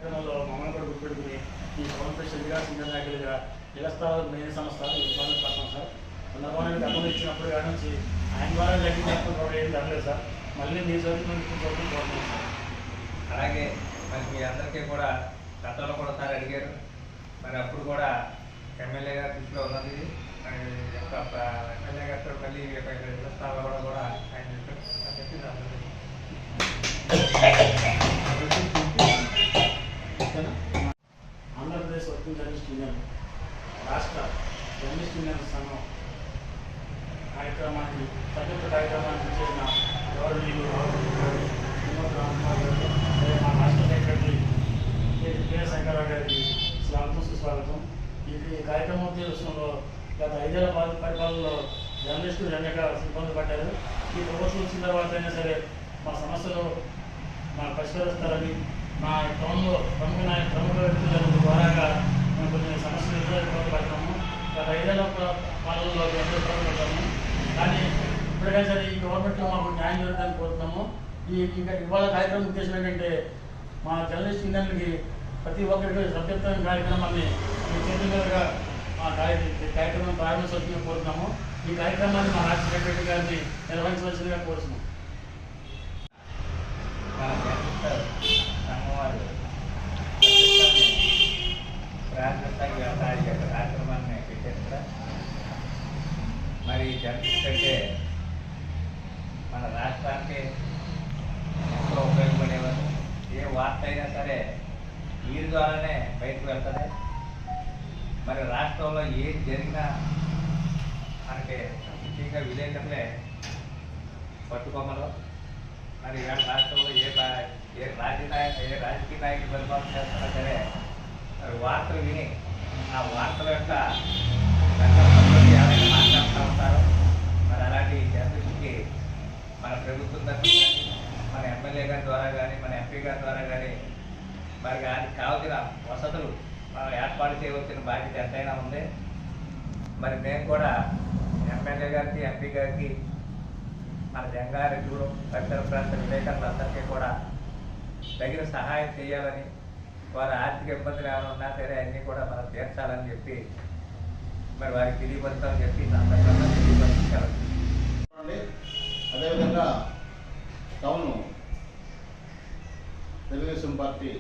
కార్యక్రమంలో మమ్మల్ని కూడా గుర్తుపెట్టుకుని ఈ పవన్ స్పెషల్గా సీనియర్ నాయకులుగా నిలస్థాయి మెయిన్ సంస్థ ఇబ్బంది పడతాం సార్. సందర్భాన్ని గమనం ఇచ్చినప్పుడు కాడ నుంచి ఆయన ద్వారా జరిగినప్పుడు కూడా ఏం జరగలేదు సార్. మళ్ళీ మీ చదువుకుని కోరుతున్నాం సార్. అలాగే మరి మీ అందరికీ కూడా గతంలో కూడా సార్ అడిగారు, మరి అప్పుడు కూడా ఎమ్మెల్యే గారి దృష్టిలో ఉన్నది. ఎమ్మెల్యే గారితో మళ్ళీ నిలస్థాయిలో కూడా ఆయన చెప్పింది ఆంధ్రప్రదేశ్ వర్కింగ్ జర్నలిస్ట్ యూనియన్ రాష్ట్ర జర్నలిస్ట్ యూనియన్ సంఘం కార్యక్రమాన్ని సంయుక్త కార్యక్రమాన్ని చేసిన గౌరవనీయులు వినోద్ రామకుమార్ గారు, మా రాష్ట్ర సెక్రటరీ కె శంకరరావు గారికి స్వాగతం సుస్వాగతం. ఈ కార్యక్రమం ఉద్దేశంలో గత 5 ఏళ్ల పరిపాలనలో జర్నలిస్టులు అనేక ఇబ్బంది పడ్డారు. ఈ ప్రభుత్వం వచ్చిన తర్వాత అయినా సరే మా సమస్యలు పరిష్కరిస్తారని మా టౌన్లో ప్రముఖ వ్యక్తుల ద్వారాగా మేము కొన్ని సమస్యలు ఇబ్బంది పడతాము. గత 5 ఏళ్ల పాలనలో ఎంతో ఇబ్బంది పడ్డాము. కానీ ఇప్పటికైనా సరే ఈ గవర్నమెంట్లో మాకు న్యాయం జరుగుతుందని కోరుతున్నాము. ఇంకా ఇవాళ కార్యక్రమం ఉద్దేశం ఏంటంటే మా జర్నలిస్ట్ యూనియన్కి ప్రతి ఒక్కరికి సభ్యత్వం కార్యక్రమాన్ని మీ చేతుల మీదుగా మా కార్యక్రమం ప్రారంభించవలసిందిగా కోరుతున్నాము. ఈ కార్యక్రమాన్ని మా రాష్ట్ర సెక్రటరీ గారిని నిర్వహించవలసిందిగా కోరుతున్నాము. కార్యక్రమాన్ని పెట్టారు కదా. మరి జర్నలిస్ట్ అంటే మన రాష్ట్రానికి ఎంతో ఉపయోగపడేవారు. ఏ వార్త అయినా సరే వీరి ద్వారానే బయటకు వెళ్తుంది. మరి రాష్ట్రంలో ఏం జరిగినా మనకి ముఖ్యంగా విలేకరులే పట్టుకొమ్మలు. మరి ఇవాళ రాష్ట్రంలో ఏ రాజకీయ నాయకులు పరిపాలన చేస్తున్నా సరే మరి వార్తలు విని ఆ వార్తల యొక్క ఎవరైనా మాట్లాడుతూ ఉంటారో మరి అలాంటి జర్నలిస్ట్కి మన ప్రభుత్వం తరఫున కానీ మన ఎమ్మెల్యే గారి ద్వారా కానీ మన ఎంపీ గారి ద్వారా కానీ మరి దానికి కావాల్సిన వసతులు మనం ఏర్పాటు చేయవలసిన బాధ్యత ఎంతైనా ఉంది. మరి మేము కూడా ఎమ్మెల్యే గారికి ఎంపీ గారికి మన జంగారెడ్డిగూడెం పరిసర ప్రాంత విలేకరులందరికీ కూడా తగిన సహాయం చేయాలని, వారి ఆర్థిక ఇబ్బందులు ఏమైనా ఉన్నా సరే అన్నీ కూడా మనం తీర్చాలని చెప్పి మరి వారికి తెలియపరుస్తామని చెప్పి సందర్భంగా తెలియపరిచారు. అదేవిధంగా టౌన్ తెలుగుదేశం పార్టీ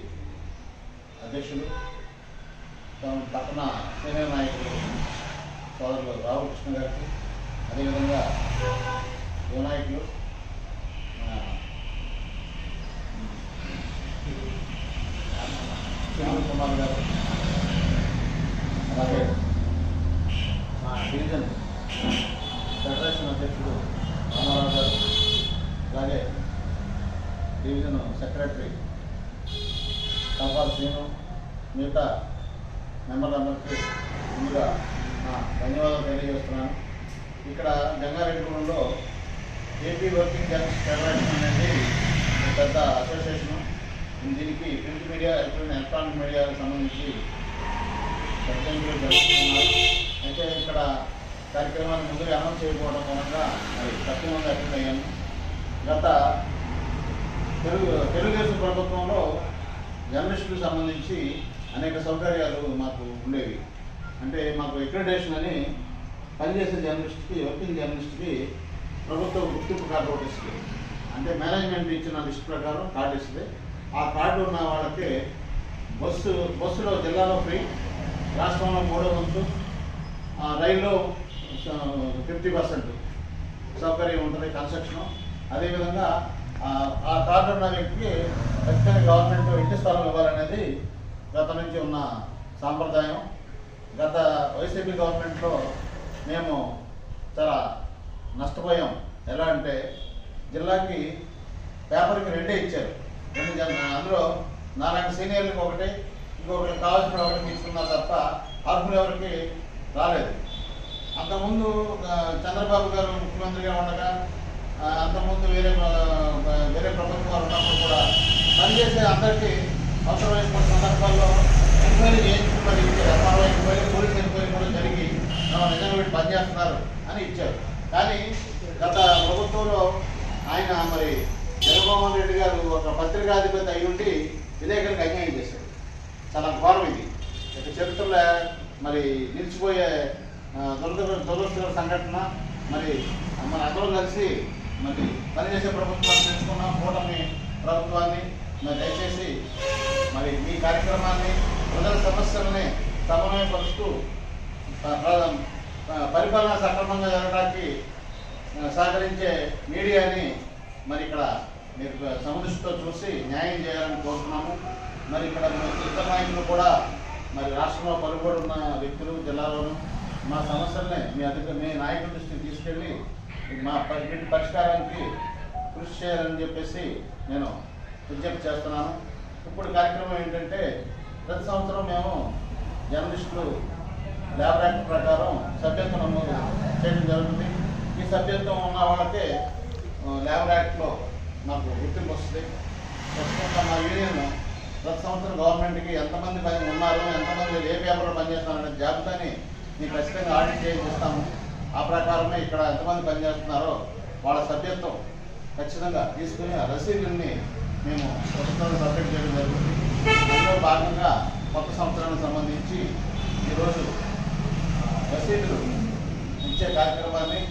అధ్యక్షులు, టౌన్ పట్టణ సీనియర్ నాయకులు సోదరులు రామకృష్ణ గారికి, అదేవిధంగా యువ నాయకులు శ్రీరామ్ కుమార్ గారు, అలాగే మా డివిజన్ ఫెడరేషన్ అధ్యక్షుడు రామారావు గారు, అలాగే డివిజన్ సెక్రటరీ కంపాల్ శ్రీను, మిగతా మెంబర్లందరికీ ముందుగా నా ధన్యవాదాలు తెలియజేస్తున్నాను. ఇక్కడ జంగారెడ్డిగూడెంలో ఏపీ వర్కింగ్ జర్నలిస్ట్ ఫెడరేషన్ అనేది పెద్ద అసోసియేషను. దీనికి ప్రింట్ మీడియా, ఎలక్ట్రానిక్ మీడియాకు సంబంధించి సభ్యులు జరుగుతున్నారు. అయితే ఇక్కడ కార్యక్రమాన్ని ముందుగా అనౌన్స్ చేయకపోవడం మూలంగా మరి తక్కువ మంది అటెండ్ అయ్యాను. గత తెలుగుదేశం ప్రభుత్వంలో జర్నలిస్టులకు సంబంధించి అనేక సౌకర్యాలు మాకు ఉండేవి. అంటే మాకు అక్రిడిటేషన్ అని పనిచేసే జర్నలిస్ట్కి, వర్కింగ్ జర్నలిస్ట్కి ప్రభుత్వం గుర్తింపు కార్డు ఒకటి ఇస్తుంది. అంటే మేనేజ్మెంట్ ఇచ్చిన లిస్ట్ ప్రకారం కార్డు ఇస్తుంది. ఆ కార్డు ఉన్న వాళ్ళకి బస్సులో జిల్లాలో ఫ్రీ, రాష్ట్రంలో 3వ వంతు, రైల్లో 50% సౌకర్యం ఉంటుంది, కన్స్ట్రక్షన్. అదేవిధంగా ఆ కార్డు ఉన్న వ్యక్తికి ఖచ్చితంగా గవర్నమెంట్ ఇంటి స్థలం ఇవ్వాలనేది గత నుంచి ఉన్న సాంప్రదాయం. గత వైసీపీ గవర్నమెంట్లో మేము చాలా నష్టపోయాం. ఎలా అంటే జిల్లాకి పేపర్కి 2 ఇచ్చారు. 2 అందులో నాలుగు సీనియర్లకు ఒకటి, ఇంకొకటి కావాల్సిన ఒకటి తీసుకున్నా తప్ప అర్హులు ఎవరికి రాలేదు. అంతకుముందు చంద్రబాబు గారు ముఖ్యమంత్రిగా ఉండగా, అంతకుముందు వేరే ప్రభుత్వం వారు ఉన్నప్పుడు కూడా పనిచేసే అందరికీ అవసరమైన సందర్భాల్లో ఎంక్వైరీ చేయించుకున్నారు. ఎంఆర్ఓ ఎంక్వైరీ, పోలీస్ ఎంక్వైరీ కూడా జరిగి నిజంగా వీళ్ళు పనిచేస్తున్నారు అని ఇచ్చారు. కానీ గత ప్రభుత్వంలో ఆయన మరి జగన్మోహన్ రెడ్డి గారు ఒక పత్రికాధిపతి అయి ఉండి విలేకరులకు అన్యాయం చేశారు. చాలా ఘోరం ఇది. ఇక చరిత్రలో మరి నిలిచిపోయే దురదృష్టకర సంఘటన. మరి మన అందరం కలిసి మరి పనిచేసే ప్రభుత్వాన్ని తెచ్చుకున్నాం, కూటమి ప్రభుత్వాన్ని. మరి దయచేసి మరి మీ కార్యక్రమాన్ని ప్రజల సమస్యలని సమన్వయపరుస్తూ పరిపాలన సక్రమంగా జరగడానికి సహకరించే మీడియాని మరి ఇక్కడ మీరు సమదృష్టితో చూసి న్యాయం చేయాలని కోరుతున్నాము. మరి ఇక్కడ ఇతర నాయకులు కూడా మరి రాష్ట్రంలో పలుకుబడి ఉన్న వ్యక్తులు జిల్లాలోనూ మా సమస్యల్ని మీ నాయకుల దృష్టికి తీసుకెళ్ళి మా వీటి పరిష్కారానికి కృషి చేయాలని చెప్పేసి నేను విజ్ఞప్తి చేస్తున్నాను. ఇప్పుడు కార్యక్రమం ఏంటంటే, ప్రతి సంవత్సరం మేము జర్నలిస్టులు లేబర్ యాక్ట్ ప్రకారం సభ్యత్వం నమోదు చేయడం జరుగుతుంది. ఈ సభ్యత్వం ఉన్న వాళ్ళకే లేబర్ యాక్ట్లో మాకు గుర్తింపు వస్తుంది. ప్రస్తుతం మా యూనియన్ ప్రతి సంవత్సరం గవర్నమెంట్కి ఎంతమంది ఉన్నారు, ఎంతమంది ఏ పేపర్లో పనిచేస్తున్నారనే జాబితాని మేము ఖచ్చితంగా ఆడిట్ చేస్తాము. ఆ ప్రకారమే ఇక్కడ ఎంతమంది పనిచేస్తున్నారో వాళ్ళ సభ్యత్వం ఖచ్చితంగా తీసుకుని ఆ రసీదుల్ని మేము ప్రభుత్వాన్ని సబ్మిట్ చేయడం జరుగుతుంది. అందులో భాగంగా కొత్త సంవత్సరానికి సంబంధించి ఈరోజు రసీదులు ఇచ్చే కార్యక్రమాన్ని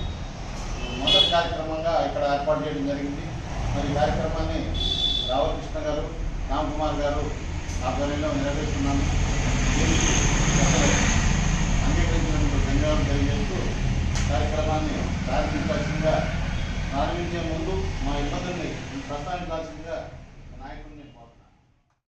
మొదటి కార్యక్రమంగా ఇక్కడ ఏర్పాటు చేయడం జరిగింది. మరి ఈ కార్యక్రమాన్ని రామకృష్ణ గారు, రామ్కుమార్ గారు ఆధ్వర్యంలో నిర్వహిస్తున్నాము. అంగీకరించినందుకు ధన్యవాదాలు తెలియజేస్తూ కార్యక్రమాన్ని ప్రారంభించే ముందు మా ఇబ్బందుల్ని ప్రస్తావించాల్సిందిగా నాయకుడిని